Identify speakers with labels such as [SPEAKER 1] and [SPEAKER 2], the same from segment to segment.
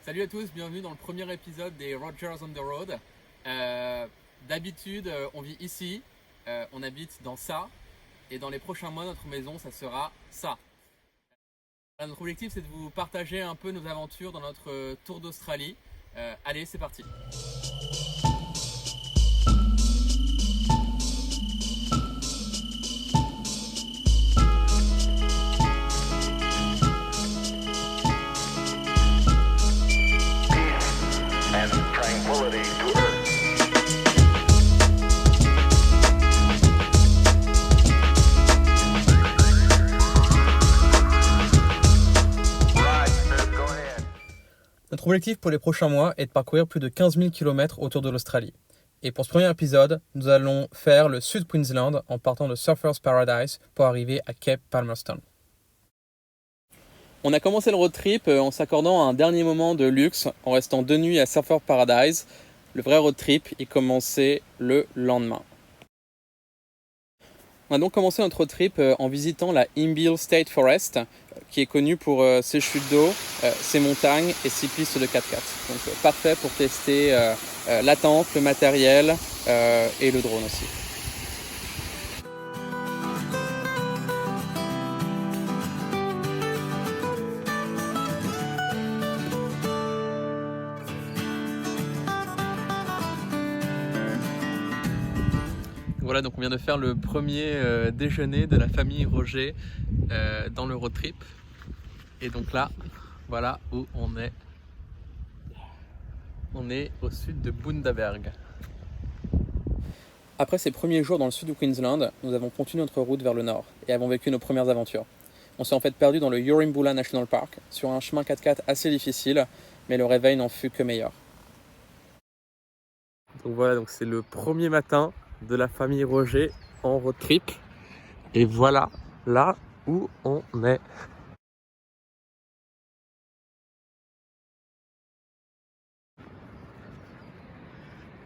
[SPEAKER 1] Salut à tous, bienvenue dans le premier épisode des Rogers on the Road. D'habitude, on vit ici, on habite dans ça, et dans les prochains mois, notre maison, ça sera ça. Notre objectif, c'est de vous partager un peu nos aventures dans notre tour d'Australie. Allez, c'est parti.
[SPEAKER 2] And tranquility to earth. Right, go ahead.
[SPEAKER 1] Notre objectif pour les prochains mois est de parcourir plus de 15 000 km autour de l'Australie. Et pour ce premier épisode, nous allons faire le Sud Queensland en partant de Surfers Paradise pour arriver à Cape Palmerston. On a commencé le road trip en s'accordant un dernier moment de luxe en restant 2 nuits à Surfers Paradise. Le vrai road trip est commencé le lendemain. On a donc commencé notre road trip en visitant la Imbil State Forest, qui est connue pour ses chutes d'eau, ses montagnes et ses pistes de 4x4. Donc parfait pour tester la tente, le matériel et le drone aussi. Voilà, donc on vient de faire le premier déjeuner de la famille Roger dans le road trip. Et donc là, voilà où on est. On est au sud de Bundaberg. Après ces premiers jours dans le sud du Queensland, nous avons continué notre route vers le nord et avons vécu nos premières aventures. On s'est en fait perdu dans le Yurimbula National Park, sur un chemin 4x4 assez difficile, mais le réveil n'en fut que meilleur. Donc voilà, donc c'est le premier matin de la famille Roger en road trip. Et voilà là où on est.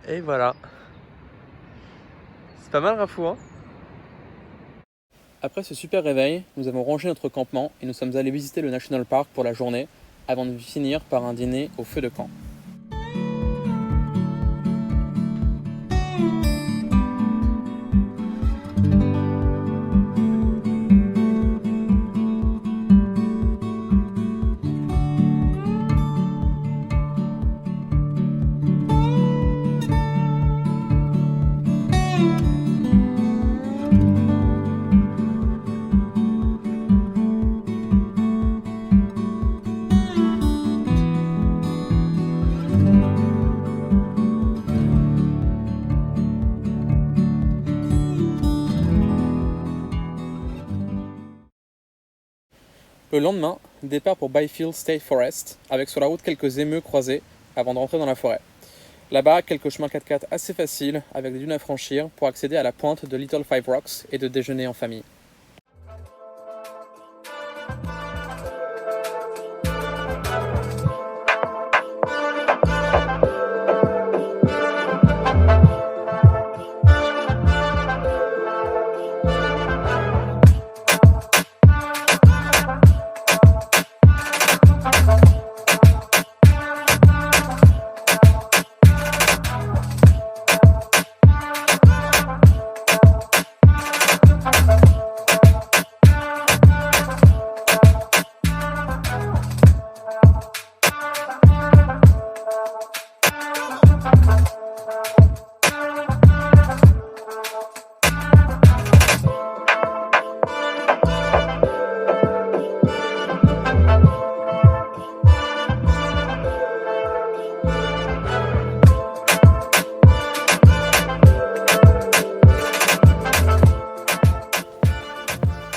[SPEAKER 1] Et voilà. C'est pas mal, Rafou, hein? Après ce super réveil, nous avons rangé notre campement et nous sommes allés visiter le National Park pour la journée avant de finir par un dîner au feu de camp. Le lendemain, départ pour Byfield State Forest, avec sur la route quelques émeux croisés avant de rentrer dans la forêt. Là-bas, quelques chemins 4x4 assez faciles avec des dunes à franchir pour accéder à la pointe de Little Five Rocks et de déjeuner en famille.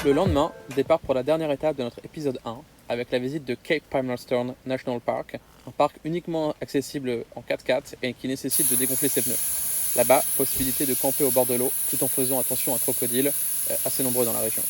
[SPEAKER 1] Le lendemain, départ pour la dernière étape de notre épisode 1, avec la visite de Cape Palmerston National Park, un parc uniquement accessible en 4x4 et qui nécessite de dégonfler ses pneus. Là-bas, possibilité de camper au bord de l'eau, tout en faisant attention à crocodiles assez nombreux dans la région.